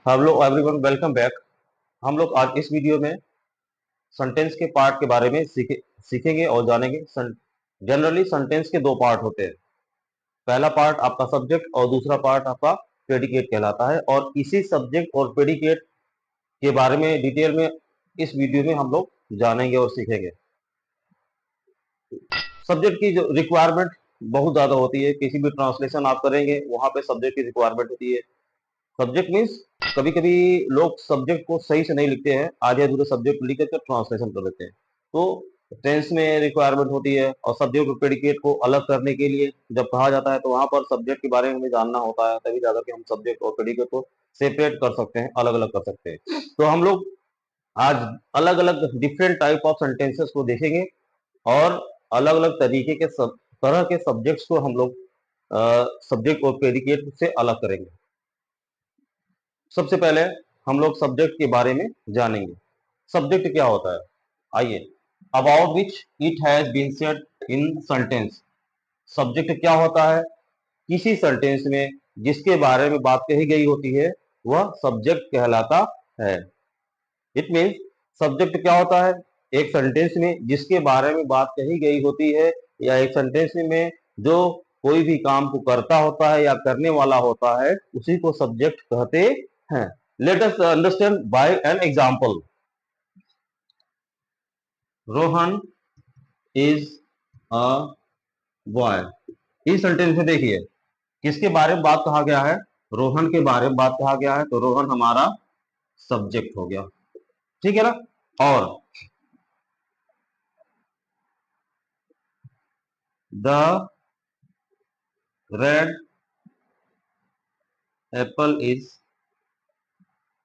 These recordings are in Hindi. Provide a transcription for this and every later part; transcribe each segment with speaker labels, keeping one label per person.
Speaker 1: हम लोग एवरीवन वेलकम बैक। हम लोग आज इस वीडियो में सेंटेंस के पार्ट के बारे में सीखेंगे और जानेंगे। जनरली सेंटेंस के दो पार्ट होते हैं। पहला पार्ट आपका सब्जेक्ट और दूसरा पार्ट आपका प्रेडिकेट कहलाता है, और इसी सब्जेक्ट और प्रेडिकेट के बारे में डिटेल में इस वीडियो में हम लोग जानेंगे और सीखेंगे। सब्जेक्ट की जो रिक्वायरमेंट बहुत ज्यादा होती है, किसी भी ट्रांसलेशन आप करेंगे वहां पे सब्जेक्ट की रिक्वायरमेंट होती है। सब्जेक्ट मीन्स कभी कभी लोग सब्जेक्ट को सही से नहीं लिखते हैं, आधे अधूरे सब्जेक्ट लिख कर ट्रांसलेशन कर देते हैं। तो टेंस में रिक्वायरमेंट होती है, और सब्जेक्ट और प्रेडिकेट को अलग करने के लिए जब कहा जाता है तो वहां पर सब्जेक्ट के बारे में हमें जानना होता है, तभी जाकर के हम सब्जेक्ट और प्रेडिकेट को सेपरेट कर सकते हैं, अलग अलग कर सकते हैं। तो हम लोग आज अलग अलग डिफरेंट टाइप ऑफ सेंटेंसेस को देखेंगे, और अलग अलग तरीके के तरह के सब्जेक्ट्स को हम लोग सब्जेक्ट और प्रेडिकेट से अलग करेंगे। सबसे पहले हम लोग सब्जेक्ट के बारे में जानेंगे। सब्जेक्ट क्या होता है, आइए। About which it has been said in sentence. Subject क्या होता है, किसी सेंटेंस में जिसके बारे में बात कही गई होती है वह सब्जेक्ट कहलाता है। इट मीन्स सब्जेक्ट क्या होता है, एक सेंटेंस में जिसके बारे में बात कही गई होती है, या एक सेंटेंस में जो कोई भी काम को करता होता है या करने वाला होता है, उसी को सब्जेक्ट कहते हैं। Let us understand by an example. Rohan is a boy. इस सेंटेंस में देखिए किसके बारे में बात कहा गया है, रोहन के बारे में बात कहा गया है, तो रोहन हमारा सब्जेक्ट हो गया, ठीक है ना। और the red Apple is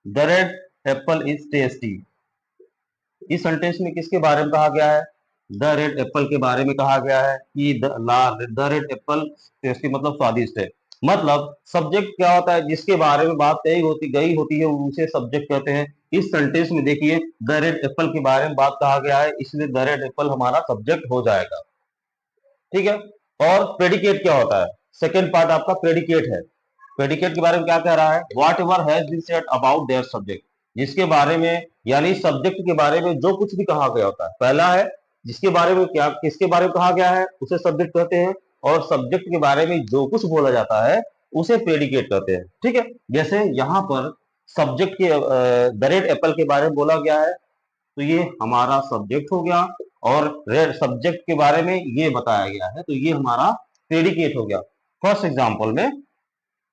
Speaker 1: the red Apple is tasty. इस सेंटेंस में किसके बारे में कहा गया है, द रेड एप्पल के बारे में कहा गया है कि द रेड एप्पल टेस्टी मतलब स्वादिष्ट है। मतलब सब्जेक्ट क्या होता है, जिसके बारे में बात कही गई होती है उसे सब्जेक्ट कहते हैं। इस सेंटेंस में देखिए द रेड एप्पल के बारे में बात कहा गया है, इसलिए द रेड एप्पल हमारा सब्जेक्ट हो जाएगा, ठीक है। और प्रेडिकेट क्या होता है, सेकेंड पार्ट आपका प्रेडिकेट है। प्रेडिकेट के बारे में क्या कह रहा है, whatever has been said about their subject. जिसके बारे में यानी सब्जेक्ट के बारे में जो कुछ भी कहा गया होता है। पहला है जिसके बारे में क्या किसके बारे में कहा गया है उसे सब्जेक्ट कहते हैं, और सब्जेक्ट के बारे में जो कुछ बोला जाता है उसे प्रेडिकेट कहते हैं, ठीक है। जैसे यहाँ पर सब्जेक्ट के द रेड एप्पल के बारे में बोला गया है, तो ये हमारा सब्जेक्ट हो गया। और रेड सब्जेक्ट के बारे में ये बताया गया है, तो ये हमारा प्रेडिकेट हो गया। फर्स्ट एग्जांपल में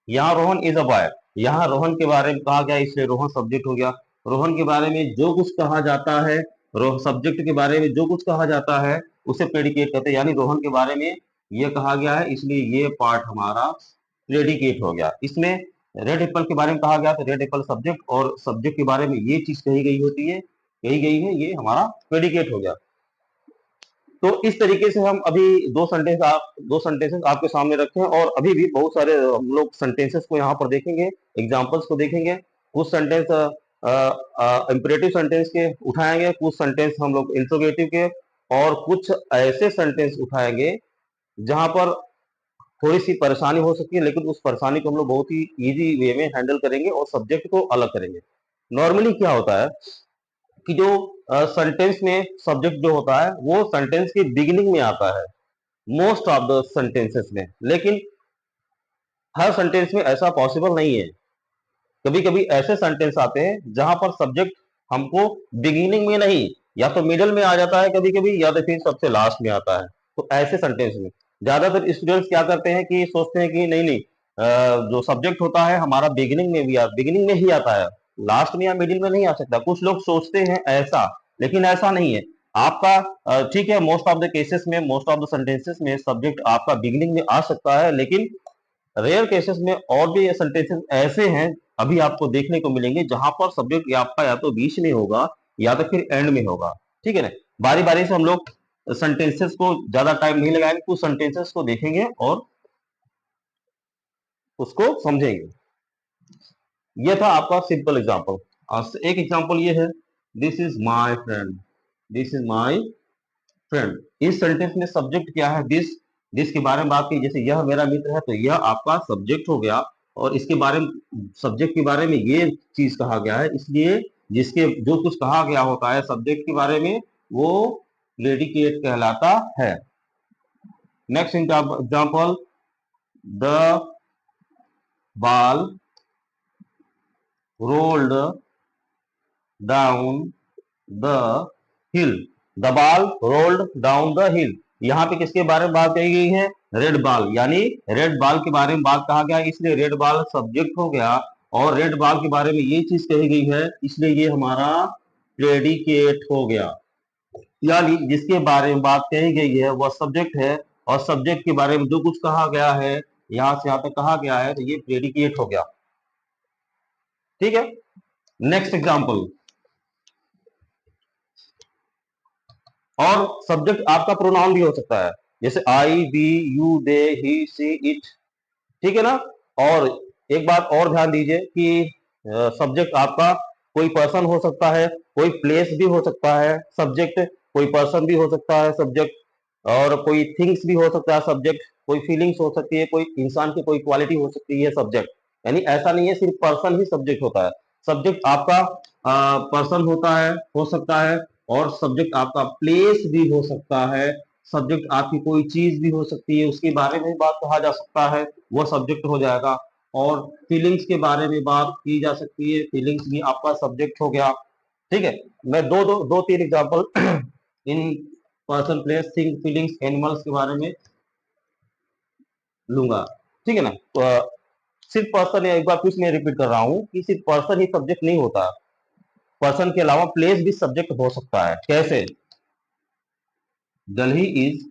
Speaker 1: यहाँ रोहन इज अ बॉय, यहाँ रोहन के बारे में कहा गया, इसलिए रोहन सब्जेक्ट हो गया। रोहन के बारे में जो कुछ कहा जाता है, सब्जेक्ट के बारे में जो कुछ कहा जाता है उसे प्रेडिकेट कहते हैं, यानी रोहन के बारे में ये कहा गया है, इसलिए ये पार्ट हमारा प्रेडिकेट हो गया। इसमें रेड एप्पल के बारे में कहा गया तो रेड एप्पल सब्जेक्ट, और सब्जेक्ट के बारे में ये चीज कही गई होती है, कही गई है, ये हमारा प्रेडिकेट हो गया। तो इस तरीके से हम अभी दो सेंटेंसेस आपके सामने रखे हैं, और अभी भी बहुत सारे हम लोग सेंटेंसेस को यहाँ पर देखेंगे, एग्जांपल्स को देखेंगे। कुछ सेंटेंस इंपरेटिव सेंटेंस के उठाएंगे, कुछ सेंटेंस हम लोग इंट्रोगेटिव के, और कुछ ऐसे सेंटेंस उठाएंगे जहां पर थोड़ी सी परेशानी हो सकती है, लेकिन उस परेशानी को हम लोग बहुत ही इजी वे में हैंडल करेंगे और सब्जेक्ट को अलग करेंगे। नॉर्मली क्या होता है कि जो सेंटेंस में सब्जेक्ट जो होता है वो सेंटेंस के बिगिनिंग में आता है मोस्ट ऑफ द सेंटेंसेस में, लेकिन हर सेंटेंस में ऐसा पॉसिबल नहीं है। कभी कभी ऐसे सेंटेंस आते हैं जहां पर सब्जेक्ट हमको बिगिनिंग में नहीं, या तो मिडल में आ जाता है कभी कभी, या तो फिर सबसे लास्ट में आता है। तो ऐसे सेंटेंस में ज्यादातर स्टूडेंट्स क्या करते हैं कि सोचते हैं कि नहीं नहीं, जो सब्जेक्ट होता है हमारा बिगिनिंग में ही आता है, लास्ट में या मिडिल में नहीं आ सकता। कुछ लोग सोचते हैं ऐसा, लेकिन ऐसा नहीं है आपका। ठीक है, मोस्ट ऑफ द केसेस में, मोस्ट ऑफ द सेंटेंसेस में सब्जेक्ट आपका बिगिनिंग में आ सकता है, लेकिन रेयर केसेस में और भी सेंटेंसेस ऐसे हैं अभी आपको देखने को मिलेंगे जहां पर सब्जेक्ट आपका या तो बीच में होगा या तो फिर एंड में होगा, ठीक है ना। बारी बारी से हम लोग सेंटेंसेस को ज्यादा टाइम नहीं लगाएंगे, कुछ सेंटेंसेस को देखेंगे और उसको समझेंगे। ये था आपका सिंपल एग्जांपल। एक एग्जांपल ये है, this is my friend, this is my friend. इस सेंटेंस में सब्जेक्ट क्या है, दिस। दिस के बारे में बात की, जैसे यह मेरा मित्र है, तो यह आपका सब्जेक्ट हो गया। और इसके बारे में, सब्जेक्ट के बारे में ये चीज कहा गया है, इसलिए जिसके जो कुछ कहा गया होता है सब्जेक्ट के बारे में वो प्रेडिकेट कहलाता है। Next example, the ball rolled down the hill. The ball rolled down the हिल, यहाँ पे किसके बारे में बात कही गई है? रेड बॉल, यानी रेड बॉल के बारे में बात कहा गया, इसलिए रेड बॉल सब्जेक्ट हो गया। और रेड बॉल के बारे में ये चीज कही गई है, इसलिए ये हमारा प्रेडिकेट हो गया। यानी जिसके बारे में बात कही गई है वह सब्जेक्ट है, और सब्जेक्ट के बारे में जो कुछ कहा गया है, यहां से यहां तक कहा गया है, तो ये प्रेडिकेट हो गया। ठीक है, नेक्स्ट एग्जाम्पल। और सब्जेक्ट आपका प्रोनाउन भी हो सकता है, जैसे I, we, you, they, he, she, it. ठीक है ना। और एक बात और ध्यान दीजिए कि सब्जेक्ट आपका कोई पर्सन हो सकता है, कोई प्लेस भी हो सकता है सब्जेक्ट, कोई पर्सन भी हो सकता है सब्जेक्ट, और कोई थिंग्स भी हो सकता है सब्जेक्ट, कोई फीलिंग्स हो सकती है, कोई इंसान की कोई क्वालिटी हो सकती है सब्जेक्ट। यानी ऐसा नहीं है सिर्फ पर्सन ही सब्जेक्ट होता है। सब्जेक्ट आपका पर्सन होता है, हो सकता है, और सब्जेक्ट आपका प्लेस भी हो सकता है, सब्जेक्ट आपकी कोई चीज भी हो सकती है, उसके बारे में बात कहा जा सकता है, वो सब्जेक्ट हो जाएगा। और फीलिंग्स के बारे में बात की जा सकती है, फीलिंग्स भी आपका सब्जेक्ट हो गया। ठीक है, मैं दो तीन example in person, place, thing, feelings, animals के बारे में लूंगा। ठीक है ना। तो सिर्फ पर्सन, एक बार कुछ मैं रिपीट कर रहा हूं कि सिर्फ पर्सन ही सब्जेक्ट नहीं होता, पर्सन के अलावा प्लेस भी सब्जेक्ट हो सकता है। कैसे? Delhi is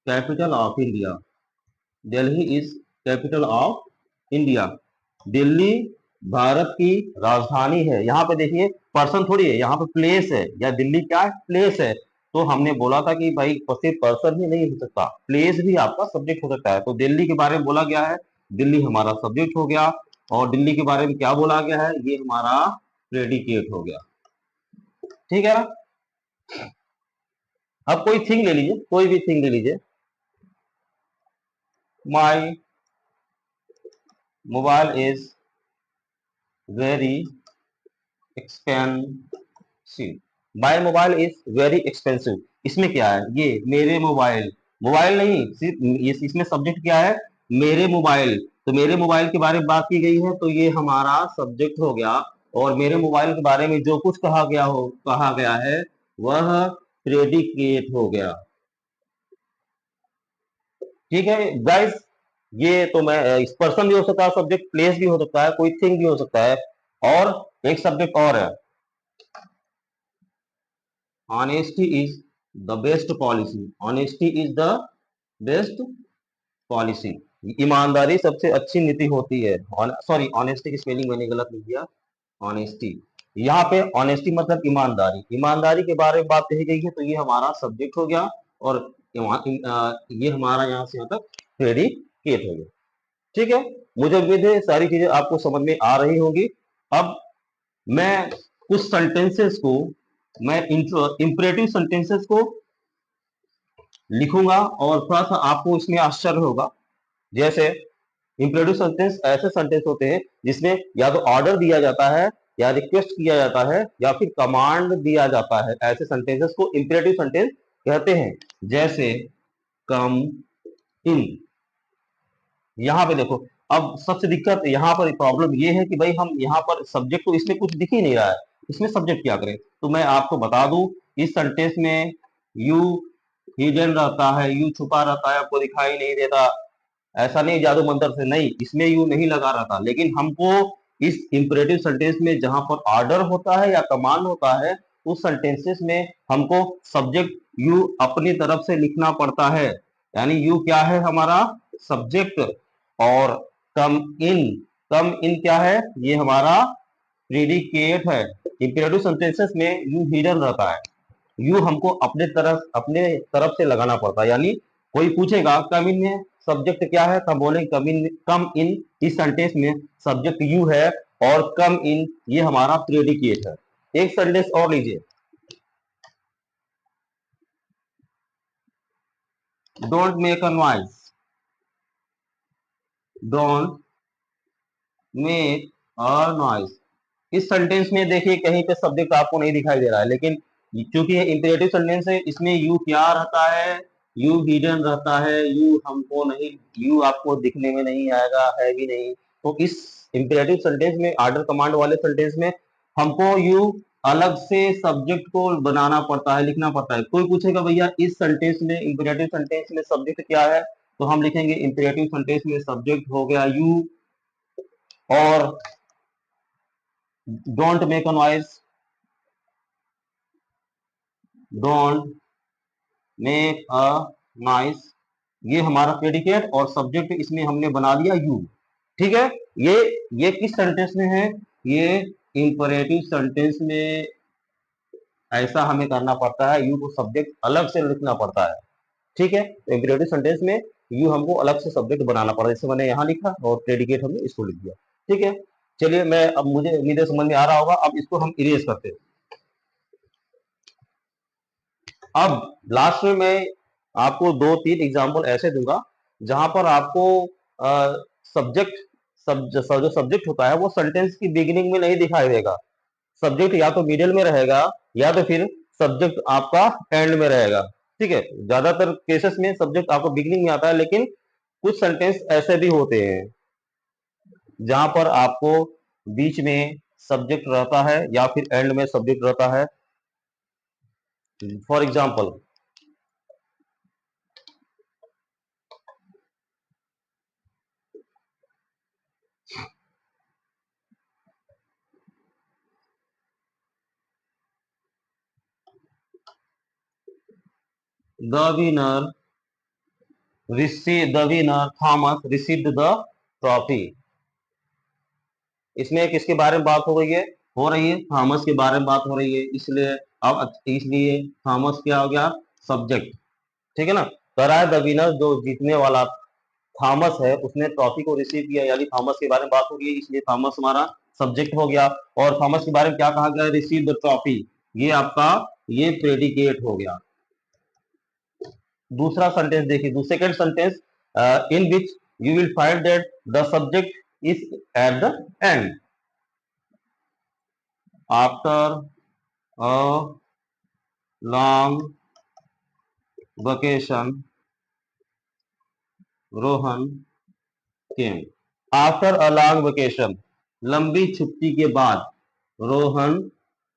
Speaker 1: capital of India. Delhi is capital of India. Delhi Bharat की राजधानी है। यहाँ पे देखिए पर्सन थोड़ी है, यहाँ पे प्लेस है, या दिल्ली क्या है? प्लेस है। तो हमने बोला था कि भाई सिर्फ पर्सन ही नहीं हो सकता, प्लेस भी आपका सब्जेक्ट हो सकता है। तो दिल्ली के बारे में बोला गया है, दिल्ली हमारा सब्जेक्ट हो गया। और दिल्ली के बारे में क्या बोला गया है? ये हमारा प्रेडिकेट हो गया। ठीक है ना। अब कोई थिंग ले लीजिए, कोई भी थिंग ले लीजिए। My mobile is very expensive. My mobile is very expensive, इसमें क्या है? ये मेरे मोबाइल, मोबाइल नहीं, सिर्फ इसमें सब्जेक्ट क्या है? मेरे मोबाइल। तो मेरे मोबाइल के बारे में बात की गई है, तो ये हमारा सब्जेक्ट हो गया। और मेरे मोबाइल के बारे में जो कुछ कहा गया है वह प्रेडिकेट हो गया। ठीक है गाइस, ये तो मैं इस पर्सन भी हो सकता है सब्जेक्ट, प्लेस भी हो सकता है, कोई थिंग भी हो सकता है। और एक सब्जेक्ट और है, honesty is the best policy. Honesty is the best policy, ईमानदारी सबसे अच्छी नीति होती है। सॉरी, ऑनेस्टी की स्पेलिंग मैंने गलत लिख दिया, ऑनेस्टी। यहाँ पे ऑनेस्टी मतलब ईमानदारी, ईमानदारी के बारे में बात कही गई है, तो ये हमारा सब्जेक्ट हो गया। और ये हमारा यहाँ से यहाँ तक प्रेडिकेट हो गया। ठीक है, मुझे उम्मीद है सारी चीजें आपको समझ में आ रही होंगी। अब मैं कुछ सेंटेंसेस को, मैं इंपरेटिव सेंटेंसेस को लिखूंगा, और थोड़ा सा आपको इसमें आश्चर्य होगा। जैसे इंपरेटिव सेंटेंस ऐसे सेंटेंस होते हैं जिसमें या तो ऑर्डर दिया जाता है, या रिक्वेस्ट किया जाता है, या फिर कमांड दिया जाता है। ऐसे सेंटेंसेस को इंपरेटिव सेंटेंस कहते हैं। जैसे कम इन, यहाँ पे देखो, अब सबसे दिक्कत यहाँ पर प्रॉब्लम ये है कि भाई हम यहाँ पर सब्जेक्ट तो इसमें कुछ दिख ही नहीं रहा है, इसमें सब्जेक्ट क्या करें? तो मैं आपको बता दूं, इस सेंटेंस में यू हिडन रहता है, यू छुपा रहता है, आपको दिखाई नहीं देता। ऐसा नहीं जादू मंत्र से, नहीं, इसमें यू नहीं लगा रहता। लेकिन हमको इस इंपरेटिव सेंटेंस में जहां पर ऑर्डर होता है या कमांड होता है, उस सेंटेंसेस में हमको सब्जेक्ट यू अपनी तरफ से लिखना पड़ता है। यानी यू क्या है? हमारा सब्जेक्ट। और कम इन, कम इन क्या है? ये हमारा प्रेडिकेट है। इंपरेटिव सेंटेंसेस में यू हिडन रहता है, यू हमको अपने तरफ से लगाना पड़ता है। यानी कोई पूछेगा कम इन में सब्जेक्ट क्या है, तब बोले कम इन, कम इन इस सेंटेंस में सब्जेक्ट यू है, और कम इन ये हमारा प्रेडिकेट है। एक सेंटेंस और लीजिए, don't make a noise. Don't make a noise. इस सेंटेंस में देखिए कहीं पे सब्जेक्ट आपको नहीं दिखाई दे रहा है, लेकिन क्योंकि ये इंपेरेटिव सेंटेंस है, इसमें यू क्या रहता है, यू हिडन रहता है, यू हमको नहीं, यू आपको दिखने में नहीं आएगा, है भी नहीं। तो इस इंपेरेटिव सेंटेंस में, ऑर्डर कमांड वाले सेंटेंस में हमको यू अलग से सब्जेक्ट को बनाना पड़ता है, लिखना पड़ता है। कोई पूछेगा भैया इस सेंटेंस में, इंपेरेटिव सेंटेंस में सब्जेक्ट क्या है, तो हम लिखेंगे इंपेरेटिव सेंटेंस में सब्जेक्ट हो गया यू, और don't make a noise, don't make a noise, ये हमारा प्रेडिकेट, और सब्जेक्ट इसमें हमने बना दिया यू। ठीक है, ये किस सेंटेंस में है, ये इंपरेटिव सेंटेंस में ऐसा हमें करना पड़ता है, यू को सब्जेक्ट अलग से लिखना पड़ता है। ठीक है, तो इंपरेटिव सेंटेंस में यू हमको अलग से सब्जेक्ट बनाना पड़ा, जैसे मैंने यहाँ लिखा और प्रेडिकेट हमने इसको लिख दिया। ठीक है, चलिए मैं, अब मुझे उम्मीद है समझ में आ रहा होगा। अब इसको हम इरेज करते हैं। अब लास्ट में मैं आपको 2-3 एग्जांपल ऐसे दूंगा जहां पर आपको सब्जेक्ट, जो सब्जेक्ट होता है वो सेंटेंस की बिगिनिंग में नहीं दिखाई देगा। सब्जेक्ट या तो मिडिल में रहेगा, या तो फिर सब्जेक्ट आपका एंड में रहेगा। ठीक है, ज्यादातर केसेस में सब्जेक्ट आपको बिगिनिंग में आता है, लेकिन कुछ सेंटेंस ऐसे भी होते हैं जहां पर आपको बीच में सब्जेक्ट रहता है या फिर एंड में सब्जेक्ट रहता है। For example, the winner the winner Thomas received the trophy। इसमें किसके बारे में बात हो रही है थॉमस के बारे में बात हो रही है, इसलिए अब इसलिए थॉमस क्या हो गया, सब्जेक्ट। ठीक है ना, कह रहा है द विनर, जो जीतने वाला थॉमस है, उसने ट्रॉफी को रिसीव किया, यानी थॉमस के बारे में बात हो रही है, इसलिए थॉमस हमारा सब्जेक्ट हो गया। और थॉमस के बारे में क्या कहा गया, रिसीव द ट्रॉफी, ये आपका ये प्रेडिकेट हो गया। दूसरा सेंटेंस देखिए, second sentence, in which you will find that the subject is at the end. After a long vacation Rohan came. After a long vacation, लंबी छुट्टी के बाद रोहन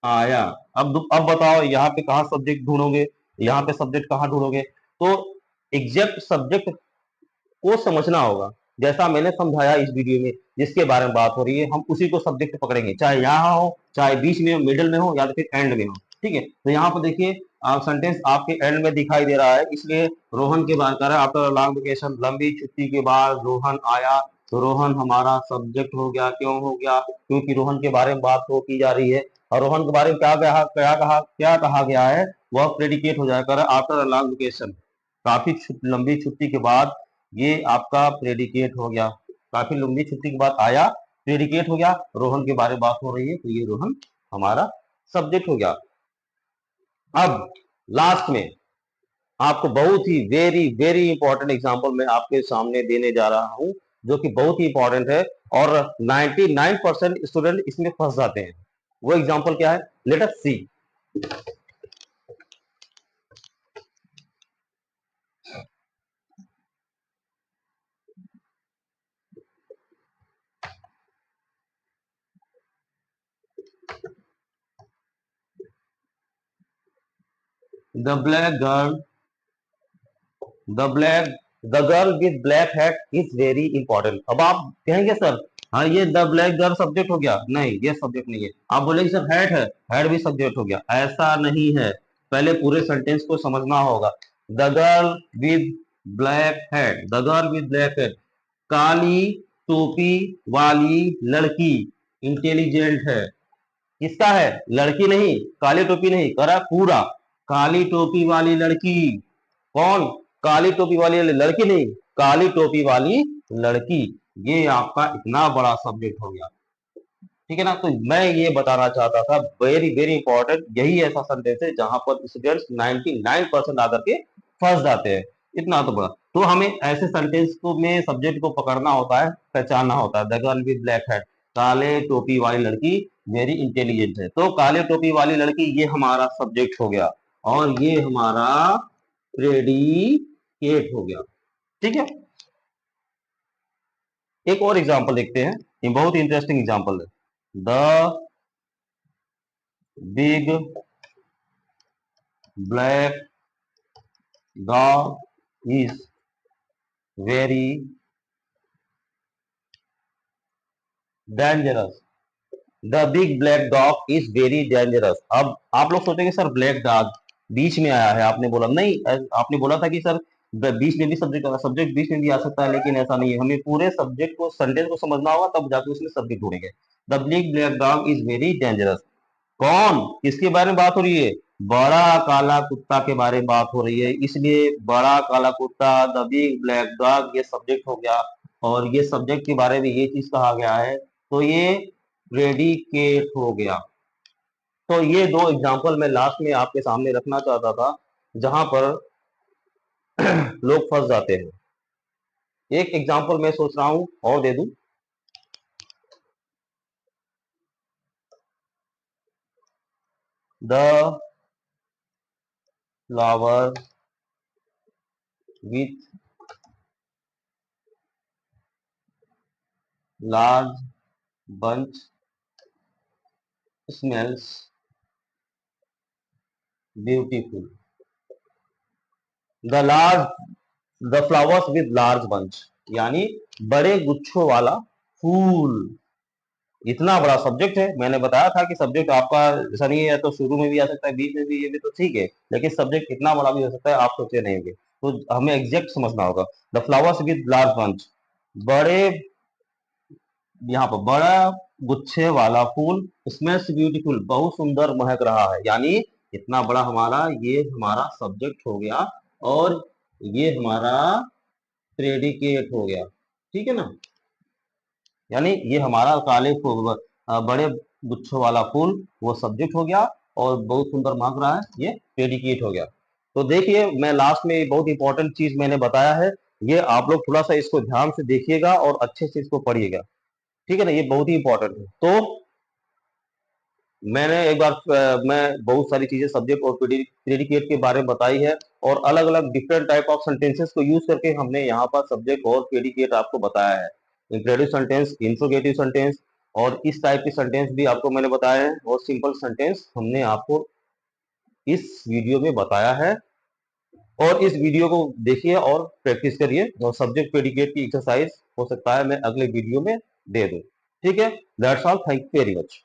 Speaker 1: आया। अब बताओ यहाँ पे कहाँ सब्जेक्ट ढूंढोगे, यहाँ पे सब्जेक्ट कहाँ ढूंढोगे, तो एग्जैक्ट सब्जेक्ट को समझना होगा। जैसा मैंने समझाया इस वीडियो में, जिसके बारे में बात हो रही है, हम उसी को सब्जेक्ट पकड़ेंगे, चाहे यहाँ हो, चाहे बीच में हो, मिडिल में हो, या तो फिर एंड में हो। ठीक है, तो यहाँ पर देखिए सेंटेंस आपके एंड में दिखाई दे रहा है, इसलिए रोहन के बारे कर रहा है। आफ्टर लॉन्ग वेकेशन, लंबी छुट्टी के बाद रोहन आया, तो रोहन हमारा सब्जेक्ट हो गया। क्यों हो गया, क्योंकि रोहन के बारे में बात हो की जा रही है, और रोहन के बारे में क्या कहा गया है, वह प्रेडिकेट हो जाएगा। आफ्टर लॉन्ग वेकेशन, काफी लंबी छुट्टी के बाद, ये आपका प्रेडिकेट हो गया। काफी लंबी छुट्टी के बाद आया, प्रेडिकेट हो गया, रोहन के बारे में बात हो रही है, तो ये रोहन हमारा सब्जेक्ट हो गया। अब लास्ट में आपको बहुत ही वेरी वेरी इंपॉर्टेंट एग्जांपल मैं आपके सामने देने जा रहा हूं, जो कि बहुत ही इंपॉर्टेंट है, और 99% स्टूडेंट इसमें फंस जाते हैं। वो एग्जांपल क्या है, let us see. The black girl, the black the girl with black hat is very important. अब आप कहेंगे सर, हाँ ये द ब्लैक गर्ल सब्जेक्ट हो गया, नहीं ये सब्जेक्ट नहीं है। आप बोलेंगे सर हैट है, हैट भी सब्जेक्ट हो गया, ऐसा नहीं है। पहले पूरे सेंटेंस को समझना होगा। The girl with black hat, the girl with black hat, काली टोपी वाली लड़की इंटेलिजेंट है। किसका है, लड़की नहीं, काली टोपी नहीं, करा पूरा, काली टोपी वाली लड़की। कौन, काली टोपी वाली लड़की नहीं, काली टोपी वाली लड़की, ये आपका इतना बड़ा सब्जेक्ट हो गया। ठीक है ना, तो मैं ये बताना चाहता था, वेरी वेरी इंपॉर्टेंट, यही ऐसा सेंटेंस है जहां पर स्टूडेंट्स 99% आकर के फंस जाते हैं। इतना तो बड़ा। तो हमें ऐसे सेंटेंस को में सब्जेक्ट को पकड़ना होता है, पहचानना होता है। The girl with black head, काले टोपी वाली लड़की वेरी इंटेलिजेंट है। तो काले टोपी वाली लड़की ये हमारा सब्जेक्ट हो गया और ये हमारा प्रेडिकेट हो गया। ठीक है, एक और एग्जांपल देखते हैं, ये बहुत इंटरेस्टिंग एग्जांपल है। The big black dog is very dangerous. The big black dog is very dangerous. अब आप लोग सोचेंगे सर ब्लैक डॉग बीच में आया है, आपने बोला नहीं, आपने बोला था कि सर बीच में भी सब्जेक्ट, सब्जेक्ट बीच में भी आ सकता है, लेकिन ऐसा नहीं है। हमें पूरे सब्जेक्ट को, सेंटेंस को समझना होगा, तब जाके उसमें सब्जेक्ट ढूंढेंगे। The big black dog is very dangerous. कौन, किसके बारे में बात हो रही है? बड़ा काला कुत्ता के बारे में बात हो रही है, इसलिए बड़ा काला कुत्ता, द बिग ब्लैक डॉग, ये सब्जेक्ट हो गया। और ये सब्जेक्ट के बारे में ये चीज कहा गया है, तो ये प्रेडिकेट हो गया। तो ये दो एग्जांपल मैं लास्ट में आपके सामने रखना चाहता था, जहां पर लोग फंस जाते हैं। एक एग्जांपल मैं सोच रहा हूं और दे दूं। The flower with large bunch smells beautiful. The large the flowers with large bunch, यानी बड़े गुच्छों वाला फूल। इतना बड़ा सब्जेक्ट है। मैंने बताया था कि सब्जेक्ट आपका ऐसा नहीं है, तो शुरू में भी आ सकता है, बीच में भी, ये भी तो ठीक है, लेकिन सब्जेक्ट इतना बड़ा भी हो सकता है, आप सोचे नहीं होंगे। तो हमें एग्जैक्ट समझना होगा। The flowers with large bunch, बड़े, यहाँ पर बड़ा गुच्छे वाला फूल, स्मेल्स ब्यूटीफुल, बहुत सुंदर महक रहा है। यानी इतना बड़ा हमारा, ये हमारा सब्जेक्ट हो गया और ये हमारा प्रेडिकेट हो गया। ठीक है ना, यानी ये हमारा बड़े गुच्छों वाला फूल वो सब्जेक्ट हो गया और बहुत सुंदर महक रहा है, ये प्रेडिकेट हो गया। तो देखिए, मैं लास्ट में बहुत इंपॉर्टेंट चीज मैंने बताया है, ये आप लोग थोड़ा सा इसको ध्यान से देखिएगा और अच्छे से इसको पढ़िएगा। ठीक है ना, ये बहुत ही इंपॉर्टेंट है। तो मैंने एक बार मैं बहुत सारी चीजें सब्जेक्ट और प्रेडिकेट के बारे में बताई है, और अलग अलग डिफरेंट टाइप ऑफ सेंटेंसेस को यूज करके हमने यहाँ पर सब्जेक्ट और प्रेडिकेट आपको बताया है। इंप्रेटिव सेंटेंस, इंट्रोगेटिव सेंटेंस, और इस टाइप के सेंटेंस भी आपको मैंने बताया है, और सिंपल सेंटेंस हमने आपको इस वीडियो में बताया है। और इस वीडियो को देखिए और प्रैक्टिस करिए, और सब्जेक्ट प्रेडिकेट की एक्सरसाइज हो सकता है मैं अगले वीडियो में दे दूं। ठीक है, that's all, thank you very much.